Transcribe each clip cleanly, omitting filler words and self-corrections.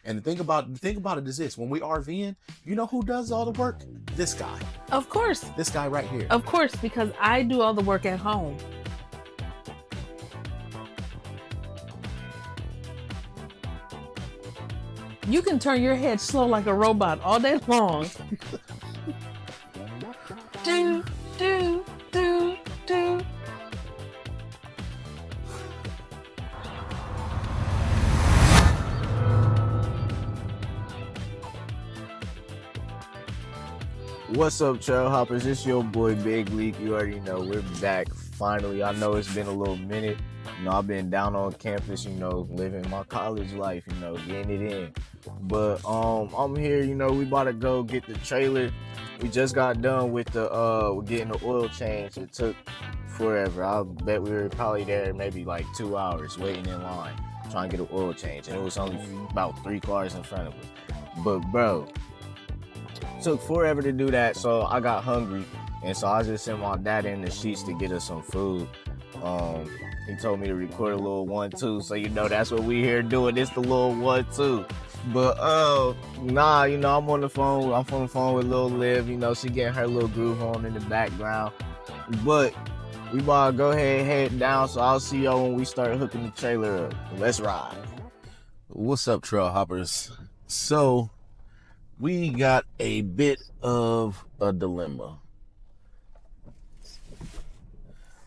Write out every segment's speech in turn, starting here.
And the thing about it is this: when we RVing, you know who does all the work? This guy. Of course. This guy right here. Of course, because I do all the work at home. You can turn your head slow like a robot all day long. do, do, do, do. What's up, trail hoppers? It's your boy Big Leak. You already know we're back finally. I know it's been a little minute. You know, I've been down on campus, living my college life, getting it in. But I'm here, we about to go get the trailer. We just got done with getting the oil change. It took forever. I bet we were probably there maybe like 2 hours waiting in line trying to get an oil change. And it was only about 3 cars in front of us. But bro, took forever to do that, so I got hungry, and so I just sent my dad in the sheets to get us some food. He told me to record a little 1-2, so that's what we here doing. It's the little 1-2. But nah, I'm on the phone. I'm on the phone with Lil Liv. She getting her little groove on in the background. But we about to go ahead and head down. So I'll see y'all when we start hooking the trailer up. Let's ride. What's up, trail hoppers? So we got a bit of a dilemma.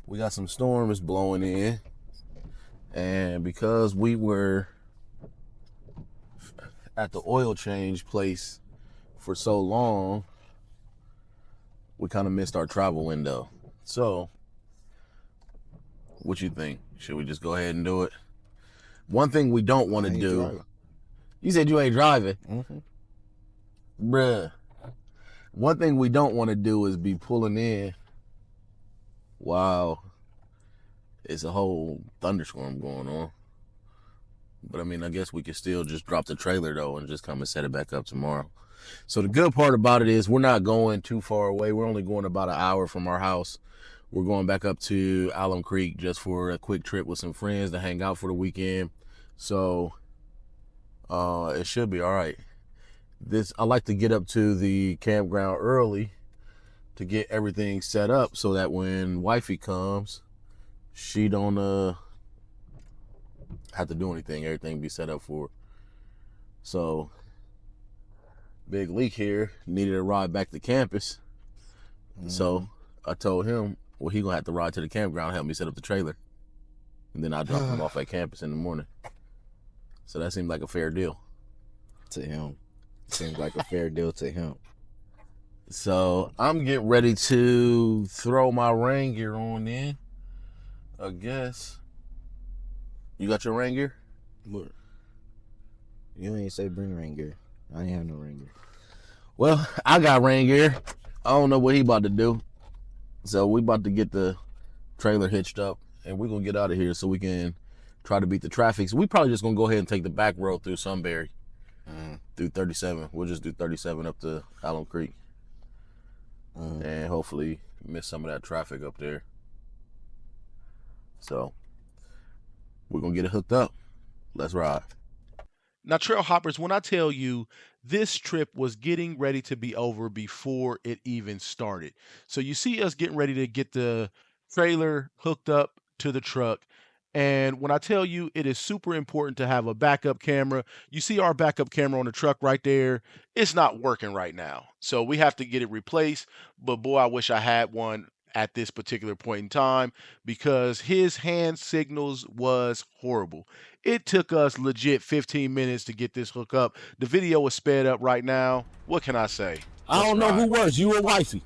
We got some storms blowing in, and because we were at the oil change place for so long, we kind of missed our travel window. So what you think? Should we just go ahead and do it? One thing we don't want to do. Driving. You said you ain't driving. Mm-hmm. Bruh, one thing we don't want to do is be pulling in while it's a whole thunderstorm going on. But I mean, I guess we could still just drop the trailer though and just come and set it back up tomorrow. So the good part about it is we're not going too far away. We're only going about an hour from our house. We're going back up to Alum Creek just for a quick trip with some friends to hang out for the weekend. So it should be all right. I like to get up to the campground early to get everything set up so that when wifey comes, she don't have to do anything. Everything be set up for her. So Big Leak here needed a ride back to campus. So I told him, well, he gonna have to ride to the campground, help me set up the trailer, and then I'll drop him off at campus in the morning. So that seemed like a fair deal To him. Seems like a fair deal to him. So I'm getting ready to throw my rain gear on in, I guess. You got your rain gear? What? You ain't say bring rain gear. I ain't have no rain gear. Well, I got rain gear. I don't know what he about to do. So we about to get the trailer hitched up and we're gonna get out of here so we can try to beat the traffic. So we probably just gonna go ahead and take the back road through Sunbury. Through 37. We'll just do 37 up to Alum Creek. And hopefully miss some of that traffic up there. So we're gonna get it hooked up. Let's ride. Now, trail hoppers, when I tell you this trip was getting ready to be over before it even started. So you see us getting ready to get the trailer hooked up to the truck. And when I tell you it is super important to have a backup camera, you see our backup camera on the truck right there. It's not working right now. So we have to get it replaced. But boy, I wish I had one at this particular point in time because his hand signals was horrible. It took us legit 15 minutes to get this hook up. The video is sped up right now. What can I say? I don't know who worse, you or wifey.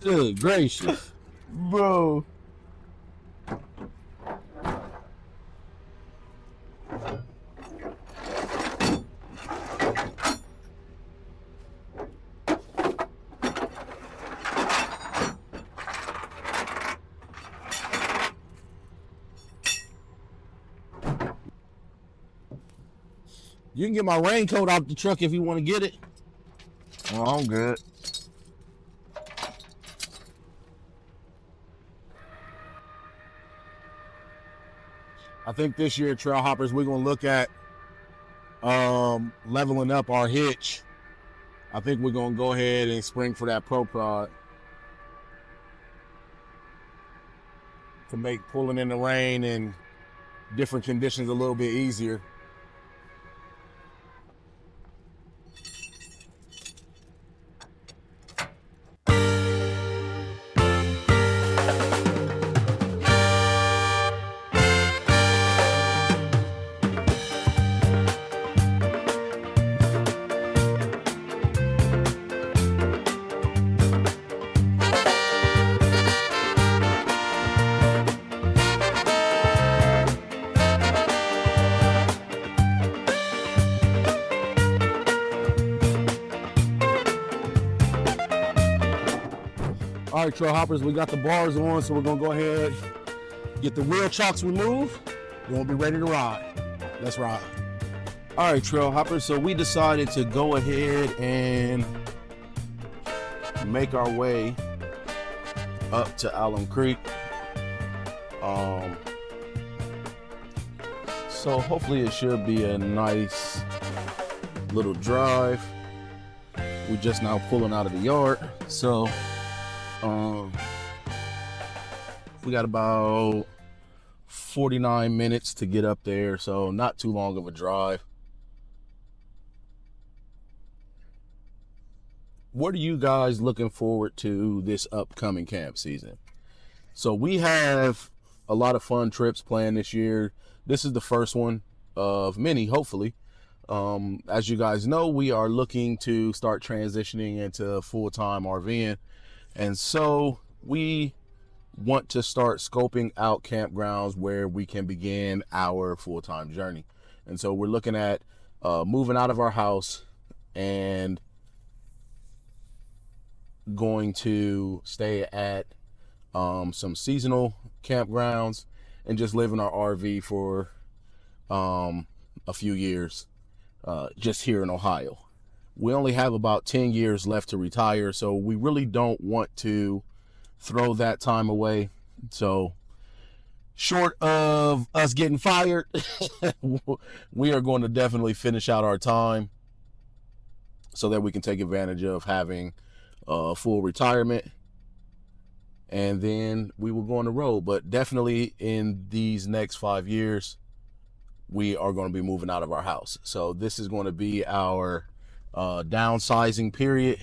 Good gracious. Bro. You can get my raincoat out the truck if you want to get it. Oh, I'm good. I think this year, trail hoppers, we're gonna look at leveling up our hitch. I think we're gonna go ahead and spring for that Pro Prod to make pulling in the rain and different conditions a little bit easier. All right, trail hoppers, we got the bars on, so we're gonna go ahead, get the wheel chocks removed. We're gonna be ready to ride. Let's ride. All right, trail hoppers, so we decided to go ahead and make our way up to Alum Creek. So hopefully it should be a nice little drive. We just now pulling out of the yard, so we got about 49 minutes to get up there, so not too long of a drive. What are you guys looking forward to this upcoming camp season? So we have a lot of fun trips planned this year. This is the first one of many, hopefully. As you guys know, we are looking to start transitioning into full-time RVing. And so we want to start scoping out campgrounds where we can begin our full-time journey. And so we're looking at moving out of our house and going to stay at some seasonal campgrounds and just live in our RV for a few years just here in Ohio. We only have about 10 years left to retire, so we really don't want to throw that time away. So short of us getting fired, we are going to definitely finish out our time so that we can take advantage of having full retirement, and then we will go on the road. But definitely in these next 5 years, we are going to be moving out of our house. So this is going to be our downsizing period.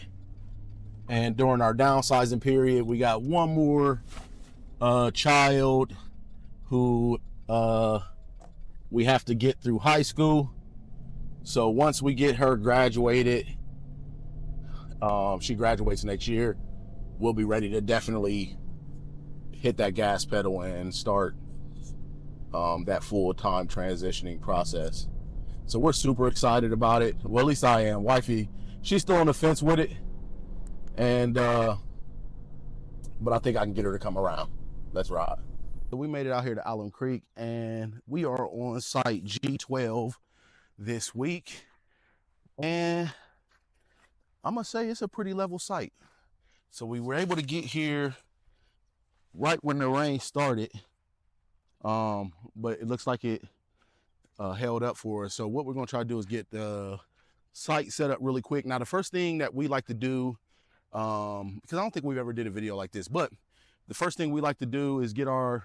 And during our downsizing period, we got one more child who we have to get through high school. So once we get her graduated, she graduates next year, we'll be ready to definitely hit that gas pedal and start that full-time transitioning process. So we're super excited about it. Well, at least I am. Wifey, she's still on the fence with it, and but I think I can get her to come around. Let's ride. So we made it out here to Alum Creek, and we are on site G12 this week, and I'm gonna say it's a pretty level site. So we were able to get here right when the rain started, but it looks like it held up for us. So what we're gonna try to do is get the site set up really quick. Now, the first thing that we like to do, because I don't think we've ever did a video like this, but the first thing we like to do is get our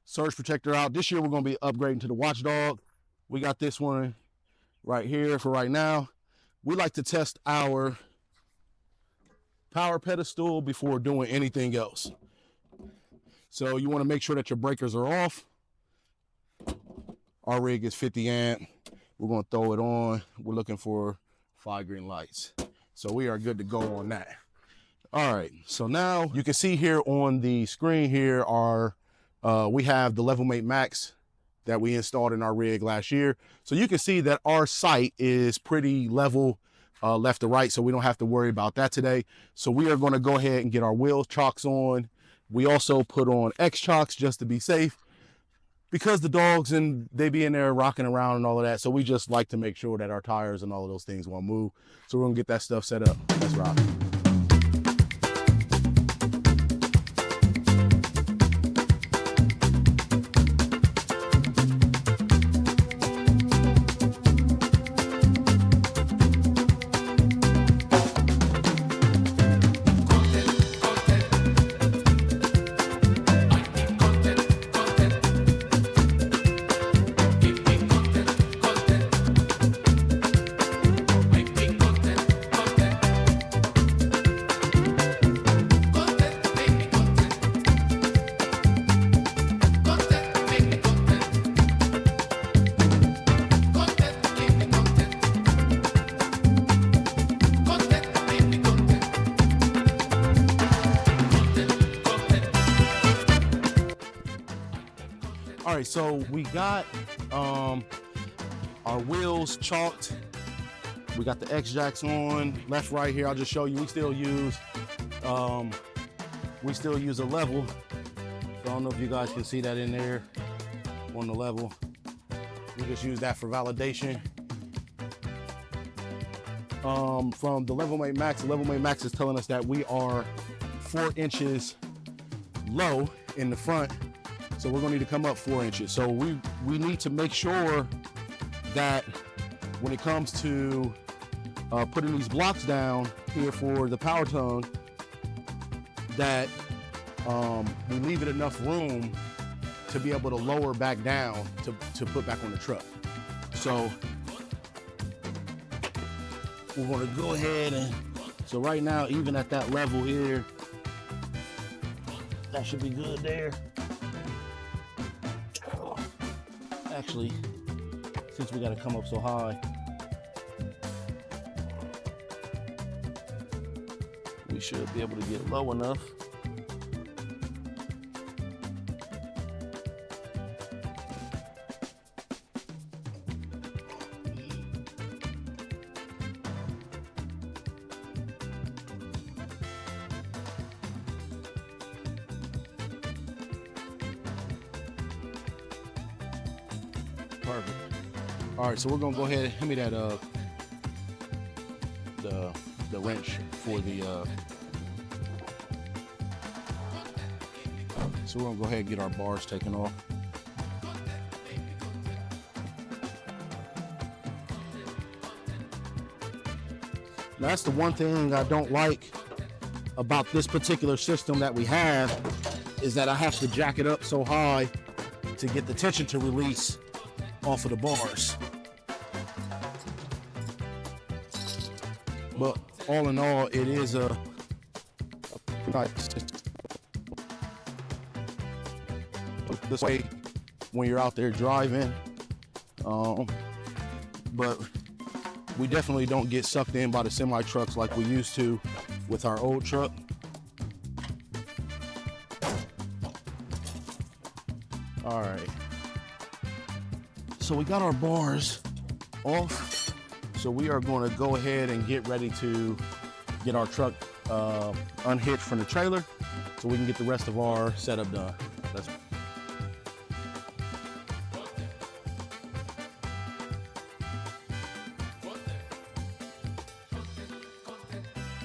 surge protector out. This year we're gonna be upgrading to the Watchdog. We got this one right here for right now. We like to test our power pedestal before doing anything else. So you want to make sure that your breakers are off. Our rig is 50 amp. We're going to throw it on. We're looking for 5 green lights. So we are good to go on that. All right, so now you can see here on the screen here we have the Levelmate Max that we installed in our rig last year. So you can see that our site is pretty level left to right, so we don't have to worry about that today. So we are going to go ahead and get our wheel chocks on. We also put on X chocks just to be safe, because the dogs and they be in there rocking around and all of that. So we just like to make sure that our tires and all of those things won't move. So we're gonna get that stuff set up. Let's rock. right, so we got our wheels chalked. We got the X-jacks on, left, right here. I'll just show you. We still use a level. So I don't know if you guys can see that in there on the level. We just use that for validation. From the Level Mate Max, the Level Mate Max is telling us that we are 4 inches low in the front. So we're gonna need to come up 4 inches. So we need to make sure that when it comes to putting these blocks down here for the power tongue, that we leave it enough room to be able to lower back down to put back on the truck. So we're gonna go ahead and, so right now, even at that level here, that should be good there. Actually, since we gotta come up so high, we should be able to get low enough. Perfect. All right, so we're gonna go ahead and hand me that the wrench for the so we're gonna go ahead and get our bars taken off. Now, that's the one thing I don't like about this particular system that we have, is that I have to jack it up so high to get the tension to release off of the bars. But all in all, it is a nice system. This way, when you're out there driving, but we definitely don't get sucked in by the semi trucks like we used to with our old truck. All right. So we got our bars off. So we are going to go ahead and get ready to get our truck unhitched from the trailer so we can get the rest of our setup done. Let's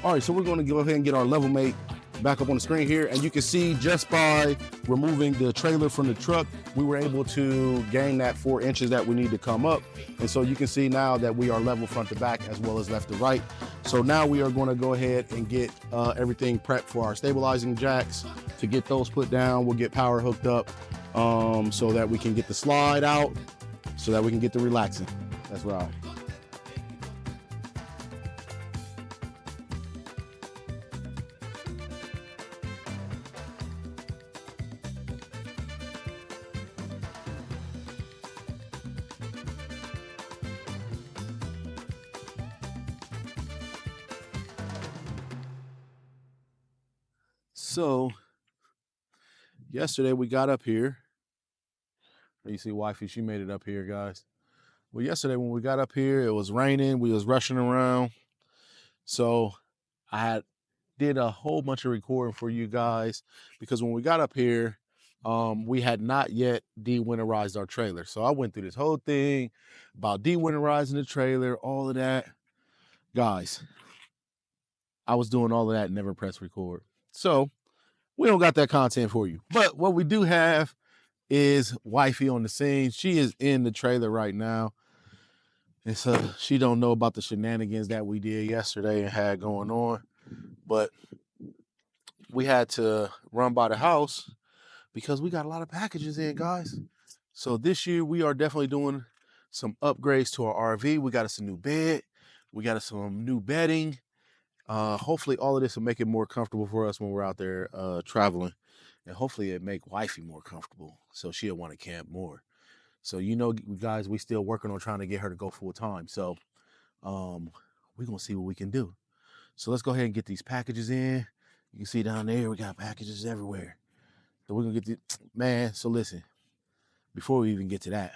All right, so we're going to go ahead and get our Level Mate back up on the screen here, and you can see just by removing the trailer from the truck, we were able to gain that 4 inches that we need to come up. And so you can see now that we are level front to back as well as left to right. So now we are going to go ahead and get everything prepped for our stabilizing jacks. To get those put down, we'll get power hooked up so that we can get the slide out, so that we can get the relaxing. That's right. So yesterday we got up here. You see wifey, she made it up here, guys. Well, yesterday when we got up here, it was raining. We was rushing around. So I did a whole bunch of recording for you guys because when we got up here, we had not yet de-winterized our trailer. So I went through this whole thing about de-winterizing the trailer, all of that. Guys, I was doing all of that and never pressed record. So we don't got that content for you. But what we do have is wifey on the scene. She is in the trailer right now. And so she don't know about the shenanigans that we did yesterday and had going on. But we had to run by the house because we got a lot of packages in, guys. So this year we are definitely doing some upgrades to our RV. We got us a new bed. We got us some new bedding. Hopefully all of this will make it more comfortable for us when we're out there traveling, and hopefully it make wifey more comfortable so she'll want to camp more. So, you know, guys, we still working on trying to get her to go full time. So we're gonna see what we can do. So let's go ahead and get these packages in. You can see down there we got packages everywhere. So we're gonna get the man. So listen, before we even get to that,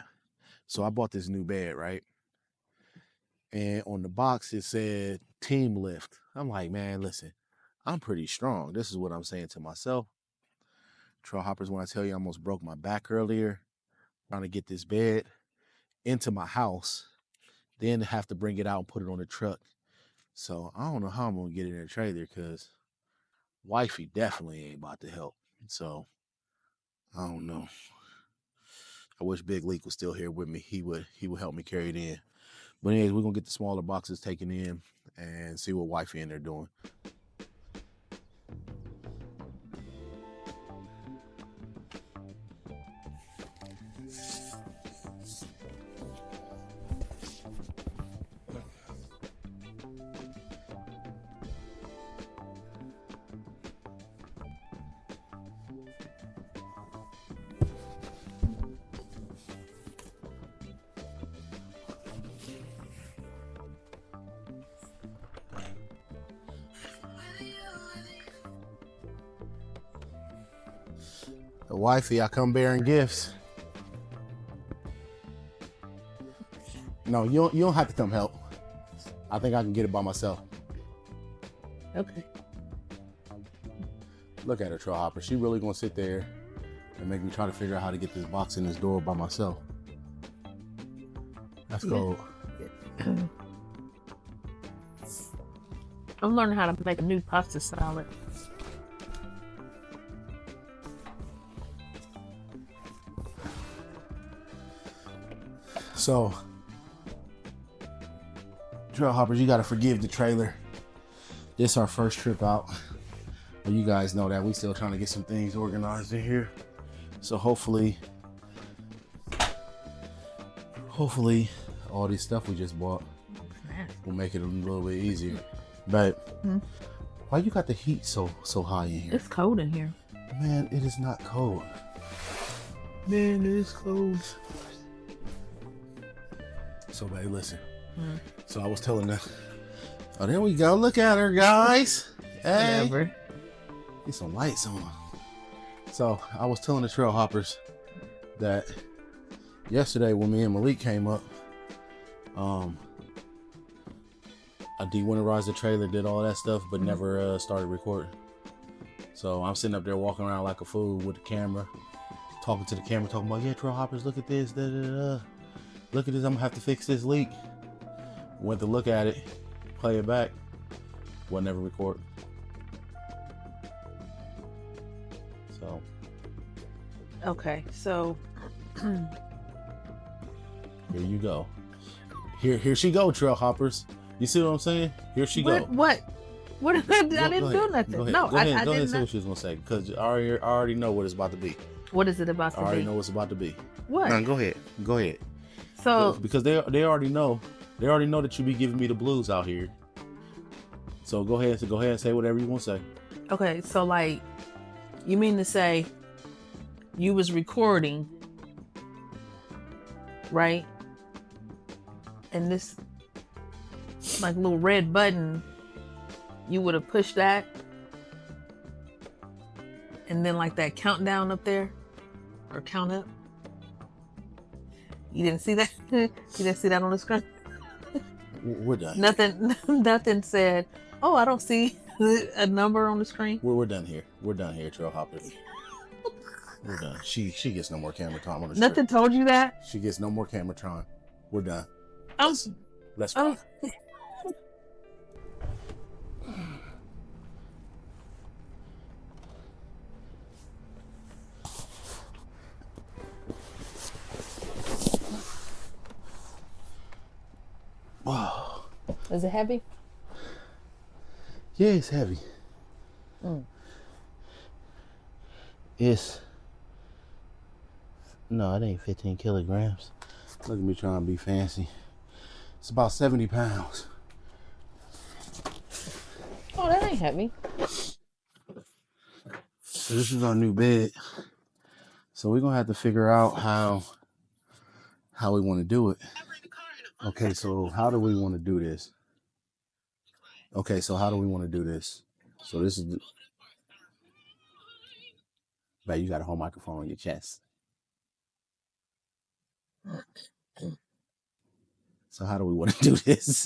so I bought this new bed, right? And on the box it said team lift. I'm like, man, listen, I'm pretty strong. This is what I'm saying to myself. Trail hoppers, when I tell you I almost broke my back earlier trying to get this bed into my house, then have to bring it out and put it on the truck. So I don't know how I'm gonna get it in a trailer because wifey definitely ain't about to help. So I don't know. I wish Big Leak was still here with me. He would help me carry it in. But anyways, we're gonna get the smaller boxes taken in and see what wifey in there doing. The wifey, I come bearing gifts. No, you don't have to come help. I think I can get it by myself. Okay. Look at her, Trail Hopper. She really gonna sit there and make me try to figure out how to get this box in this door by myself. That's cold. I'm learning how to make a new pasta salad. So, Trail Hoppers, you gotta forgive the trailer. This is our first trip out. But you guys know that we still trying to get some things organized in here. So hopefully all this stuff we just bought will make it a little bit easier. But why you got the heat so high in here? It's cold in here. Man, it is not cold. Man, it is cold. So, babe, listen. So I was telling them, oh, there we go. Look at her, guys. Hey. Whatever. Get some lights on. So I was telling the Trail Hoppers that yesterday when me and Malik came up, I de-winterized the trailer, did all that stuff, but never started recording. So I'm sitting up there walking around like a fool with the camera, talking to the camera, talking about, yeah, Trail Hoppers, look at this, look at this, I'm gonna have to fix this leak. Went to look at it, play it back, wasn't never record. So. Okay, so Here you go. Here she go, Trail Hoppers. You see what I'm saying? Here she go. What? I didn't do nothing. Go ahead. No, go ahead. I Go ahead didn't. and say what she was gonna say because I already know what it's about to be. What is it about to I already be? know what's about to be. What? No, go ahead. Go ahead. So Because they already know. They already know that you be giving me the blues out here. So go ahead and say whatever you want to say. okay, so like, you mean to say you was recording, right? And this like little red button, you would have pushed that, and then like that countdown up there, or count up. You didn't see that? You didn't see that on the screen? We're done. Nothing said, oh, I don't see a number on the screen. We're done here. We're done here, Trail Hoppers. We're done. She gets no more camera time on the Nothing strip. told you that? She gets no more camera time. We're done. Um, Let's um, rock. Wow. Is it heavy? Yeah, it's heavy. No, it ain't 15 kilograms. Look at me trying to be fancy. It's about 70 pounds. Oh, that ain't heavy. So this is our new bed. So we're gonna have to figure out how we want to do it. Okay, so how do we want to do this? So this is Babe, you got a whole microphone on your chest. So how do we want to do this?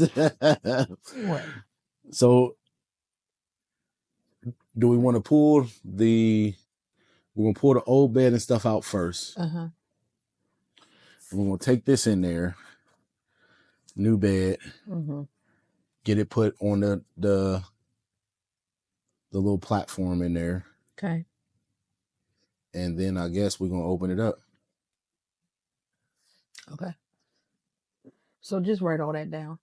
What? So do we want to pull the? We're gonna pull the old bed and stuff out first. Uh-huh. And we're gonna take this in there, new bed, Mm-hmm. get it put on the little platform in there, Okay. and then I guess we're gonna open it up. Okay. So just write all that down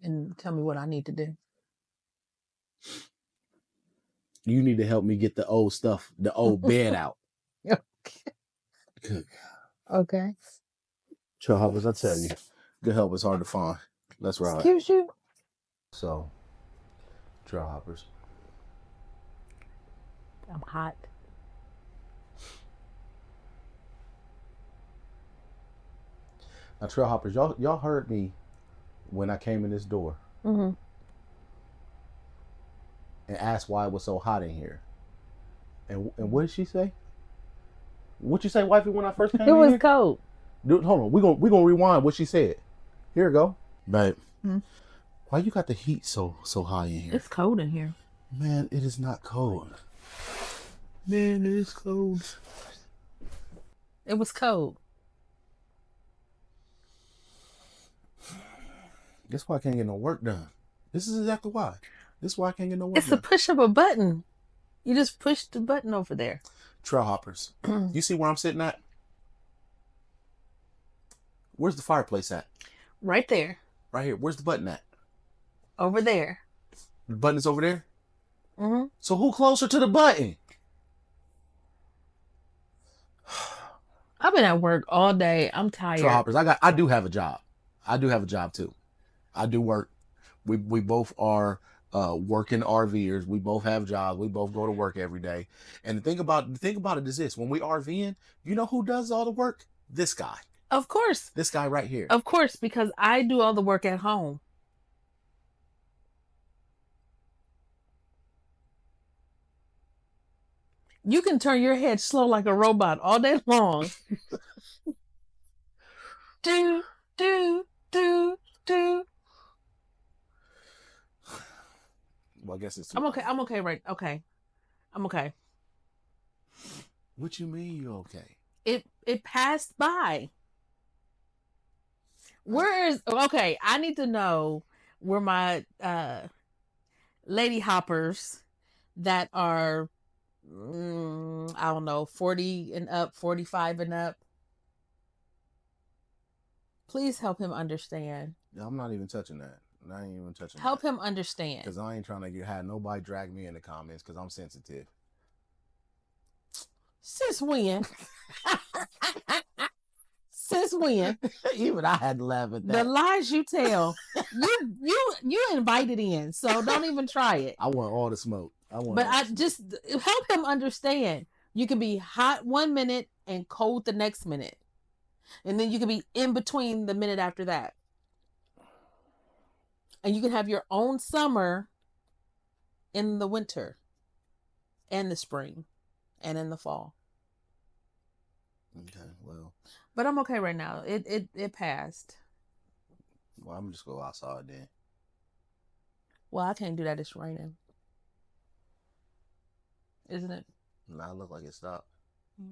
and tell me what I need to do. You need to help me get the old stuff, the old bed out. Good. Okay. Trail hoppers, I tell you, good help is hard to find. Let's ride. Excuse you? So, trail hoppers. I'm hot. Now, trail hoppers, y'all heard me when I came in this door Mm-hmm. and asked why it was so hot in here. And what did she say? What you say, wifey, when I first came It in was here? cold. Dude, hold on, we gonna rewind what she said. Here we go, babe. Hmm? Why you got the heat so high in here? It's cold in here. Man, it is not cold. Man, it is cold. It was cold. Guess why I can't get no work done. This is exactly why. This is why I can't get no work It's done. a push of a button. You just push the button over there. Trail hoppers. You see where I'm sitting at? Where's the fireplace at? Right there. Right here. Where's the button at? Over there. The button is over there? Mm-hmm. So who closer to the button? I've been at work all day. I'm tired. Trail hoppers. I do have a job. I do have a job too. I do work. We both are working RVers. We both have jobs. We both go to work every day. And the thing about it is this: when we RVing, you know who does all the work? This guy. Of course. This guy right here. Of course, because I do all the work at home. You can turn your head slow like a robot all day long. do, do, do, do. Well, I guess it's. I'm okay. I'm okay. Right. Okay. I'm okay. What you mean you okay? It passed by. Where is okay? I need to know where my lady hoppers that are I don't know 40 and up, 45 and up. Please help him understand. Yeah, I'm not even touching that. I ain't even touching Help that. him understand. Because I ain't trying to have nobody drag me in the comments because I'm sensitive. Since when? Since when? Even I had to laugh at that. The lies you tell, you invited in, so don't even try it. I want all the smoke. But I just help him understand. You can be hot 1 minute and cold the next minute, and then you can be in between the minute after that, and you can have your own summer in the winter, and the spring, and in the fall. Okay, well. But I'm okay right now. It passed. Well, I'm just go outside then. Well, I can't do that. It's raining. Isn't it? Nah, it look like it stopped.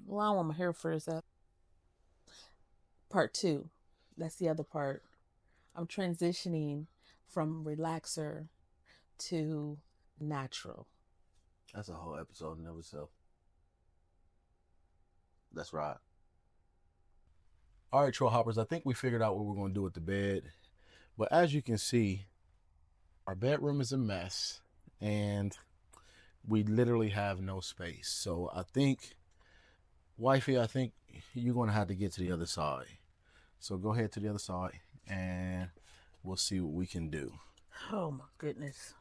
Well, I don't want my hair frizz up. Part 2. That's the other part. I'm transitioning from relaxer to natural. That's a whole episode in of itself. That's right. All right, Trail Hoppers, I think we figured out what we're going to do with the bed. But as you can see, our bedroom is a mess. And we literally have no space. So I think, wifey, you're going to have to get to the other side. So go ahead to the other side and we'll see what we can do. Oh my goodness.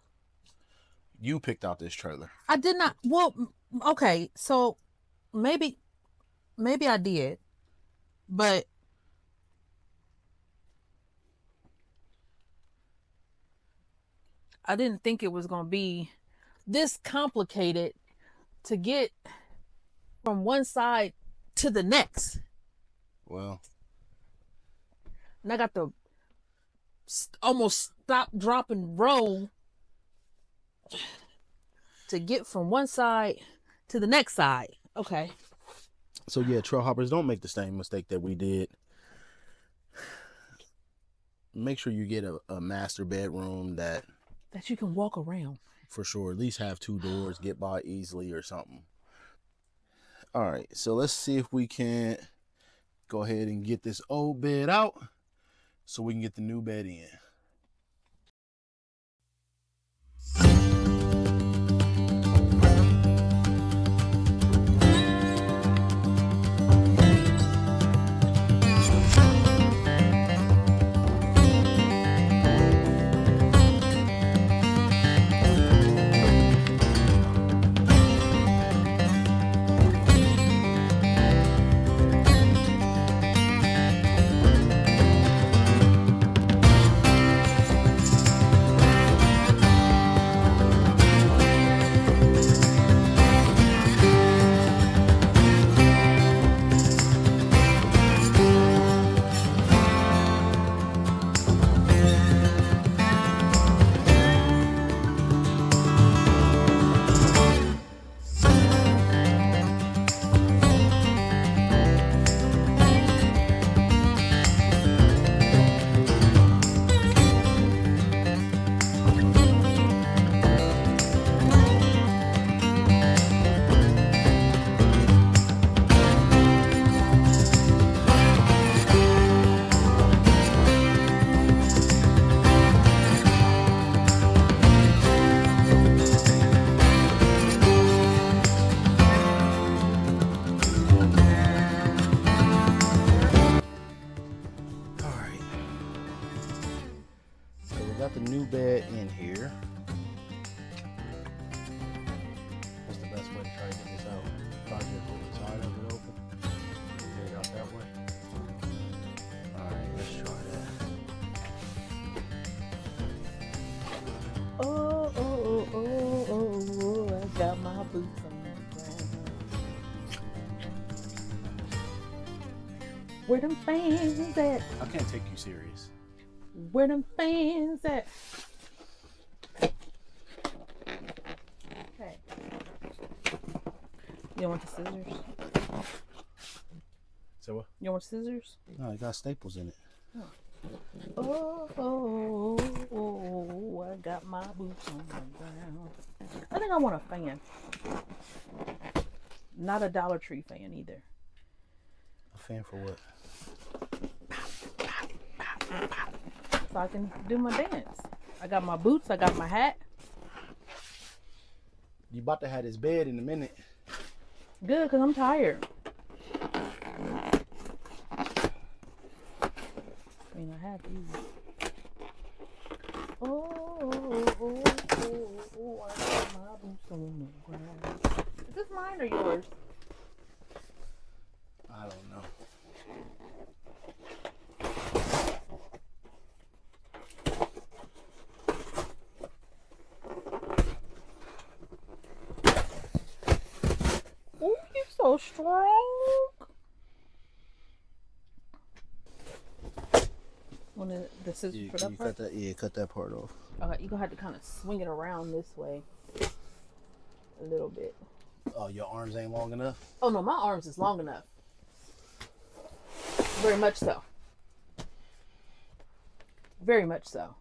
You picked out this trailer. I did not. Well, okay. So maybe I did. But I didn't think it was going to be this complicated to get from one side to the next. Well, And I got to almost stop, drop, and roll to get from one side to the next side. Okay. So yeah, trail hoppers, don't make the same mistake that we did. Make sure you get a master bedroom that you can walk around. For sure, at least have 2 doors, get by easily or something. All right, so let's see if we can go ahead and get this old bed out so we can get the new bed in. Got the new bed in here. What's the best way to try to get this out? Probably just put the side of it open. Get it out that way. Alright, let's try that. Oh, I got my boots on the ground. Where them fans at? I can't take you serious. Where them fans at? Hey. You don't want the scissors? So what? You don't want scissors? No, it got staples in it. Oh, I got my boots on the ground. I think I want a fan. Not a Dollar Tree fan either. A fan for what? So I can do my dance. I got my boots, I got my hat. You about to have this bed in a minute. Good, because I'm tired. I mean, I have these. Oh, I got my boots on the ground. Is this mine or yours? I don't know. Oh, you're so strong. Want the scissors Yeah, for can that you part? cut that? Yeah, cut that part off. Okay, you're gonna have to kind of swing it around this way a little bit. Oh, your arms ain't long enough? Oh no, my arms is long enough. Very much so. Very much so.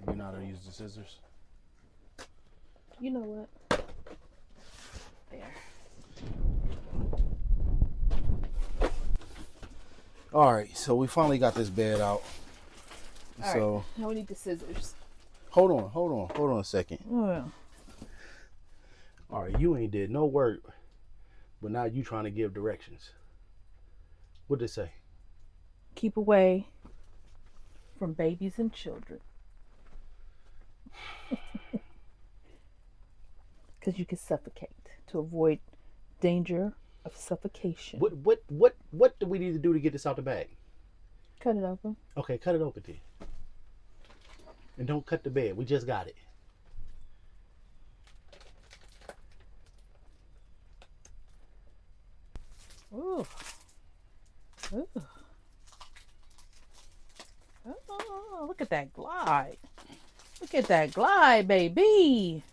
You know how to use the scissors? You know what? There. All right, so we finally got this bed out. All So right, now we need the scissors. hold on a second. Oh, yeah. All right, you ain't did no work, but now you trying to give directions. What'd it say? Keep away from babies and children. Because you can suffocate. To avoid danger of suffocation. What do we need to do to get this out the bag? Cut it open. Okay, cut it open then. And don't cut the bed. We just got it. Ooh. Ooh. Oh, look at that glide. Look at that glide, baby.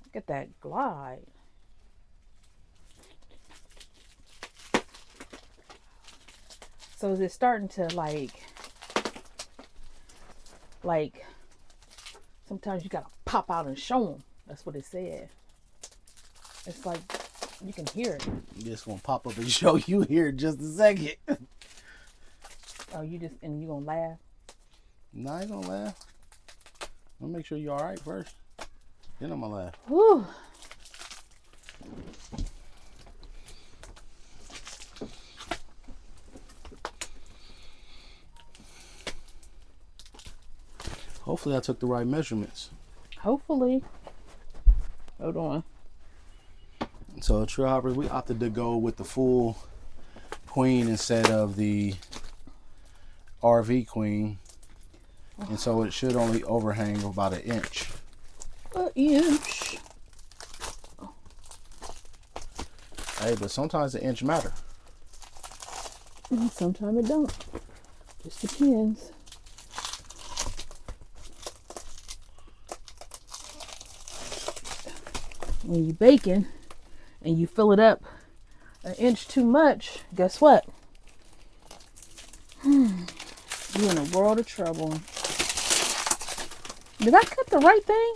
Look at that glide. So is it starting to like sometimes you gotta pop out and show them. That's what it said. It's like you can hear it. Just gonna pop up and show you here in just a second. Oh, you gonna laugh? No, I ain't gonna laugh. I'll make sure you're all right first. Then I'm gonna laugh. Whew. Hopefully I took the right measurements. Hopefully. Hold on. So Trail Hoppers, we opted to go with the full queen instead of the RV queen. And so it should only overhang about an inch. An inch. Hey, but sometimes the inch matter. Sometimes it don't. Just depends. When you're baking and you fill it up an inch too much, guess what? You're in a world of trouble. Did I cut the right thing?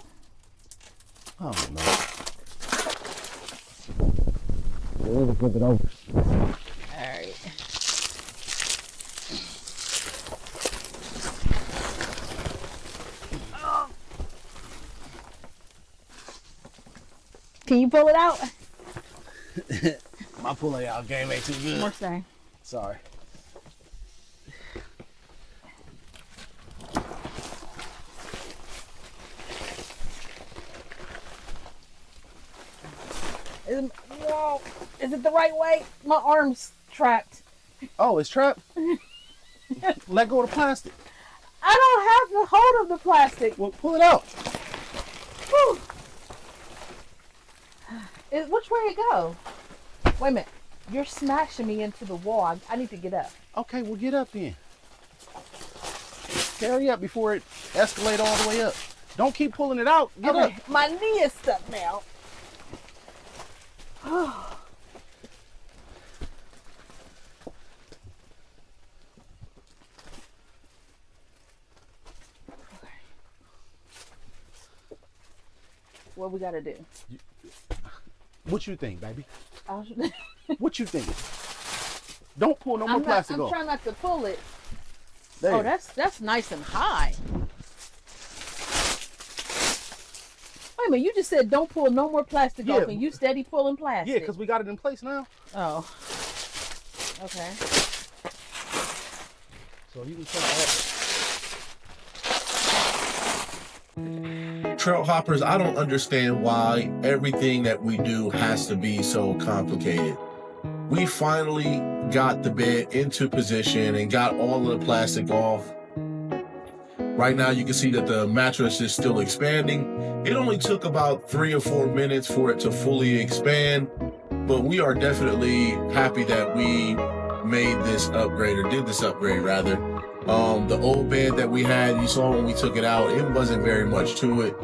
I don't know. We'll flip it over. Alright. Can you pull it out? My pulling out game ain't too good. More thing. Sorry. Whoa. Is it the right way? My arm's trapped. Oh, it's trapped? Let go of the plastic. I don't have the hold of the plastic. Well, pull it out. Whew. Which way it go? Wait a minute. You're smashing me into the wall. I need to get up. Okay, well, get up then. Hurry up before it escalates all the way up. Don't keep pulling it out. Get Okay, up. my knee is stuck now. What we gotta do? What you think, baby? I'm What you think? Don't pull no more plastic off. trying not to pull it. There. Oh, that's nice and high. Wait a minute, you just said don't pull no more plastic off, and you steady pulling plastic. Yeah, because we got it in place now. Oh. Okay. So you can check that. Trail hoppers, I don't understand why everything that we do has to be so complicated. We finally got the bed into position and got all of the plastic off. Right now you can see that the mattress is still expanding. It only took about 3 or 4 minutes for it to fully expand, but we are definitely happy that we made this upgrade, or did this upgrade rather. The old bed that we had, you saw when we took it out, it wasn't very much to it.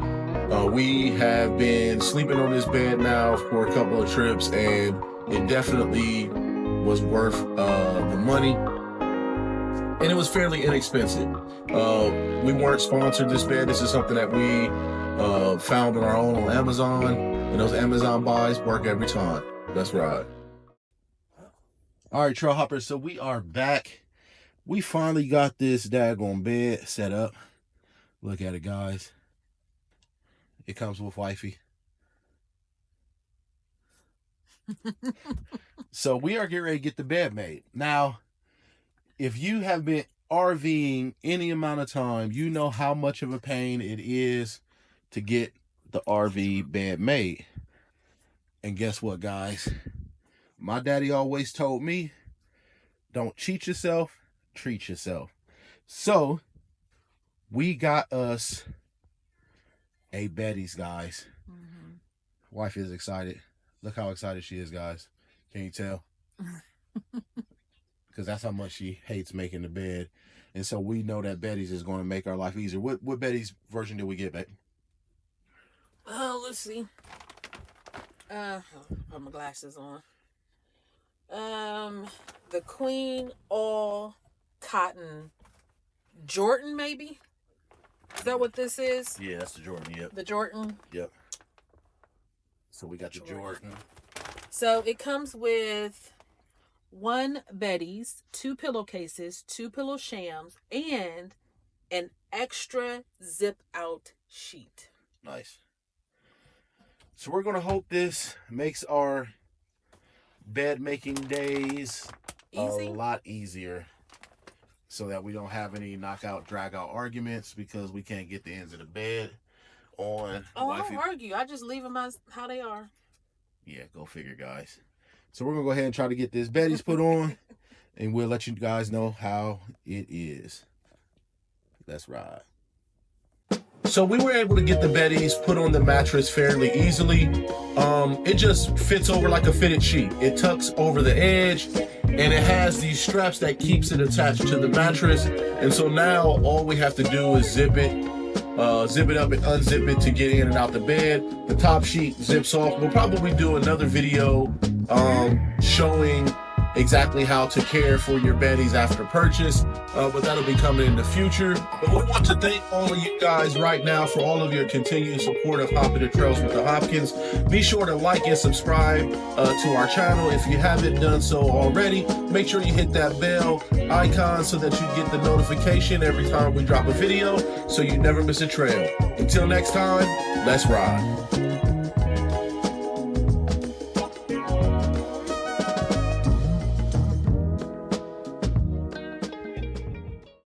We have been sleeping on this bed now for a couple of trips, and it definitely was worth the money. And it was fairly inexpensive. We weren't sponsored this bed. This is something that we found on our own on Amazon, and those Amazon buys work every time. That's right. All right, Trail Hoppers, so we are back. We finally got this daggone bed set up. Look at it, guys. It comes with wifey. So we are getting ready to get the bed made. Now, if you have been RVing any amount of time, you know how much of a pain it is to get the RV bed made. And guess what, guys? My daddy always told me, don't cheat yourself, treat yourself. So we got us a Beddy's, guys. Wife is excited. Look how excited she is, guys. Can you tell? Because that's how much she hates making the bed. And so we know that Beddy's is going to make our life easier. What Beddy's version did we get, babe? Oh, let's see. Put my glasses on. The Queen All Cotton Jordan, maybe? Is that what this is? Yeah, that's the Jordan. Yep. The Jordan. Yep. So we got the Jordan. So it comes with 1 Beddy's, 2 pillowcases, 2 pillow shams, and an extra zip out sheet. Nice. So we're going to hope this makes our bed making days Easy? a lot easier, so that we don't have any knockout, drag out arguments because we can't get the ends of the bed on. Oh, I don't argue. I just leave them as how they are. Yeah, go figure, guys. So we're going to go ahead and try to get this Beddy's put on, and we'll let you guys know how it is. Let's ride. So we were able to get the Beddy's put on the mattress fairly easily. It just fits over like a fitted sheet. It tucks over the edge, and it has these straps that keeps it attached to the mattress. And so now all we have to do is zip it up and unzip it to get in and out the bed. The top sheet zips off. We'll probably do another video showing exactly how to care for your Beddy's after purchase, but that'll be coming in the future. But we want to thank all of you guys right now for all of your continued support of Hopping the Trails with the Hopkins. Be sure to like and subscribe to our channel if you haven't done so already. Make sure you hit that bell icon so that you get the notification every time we drop a video, so you never miss a trail. Until next time, let's ride.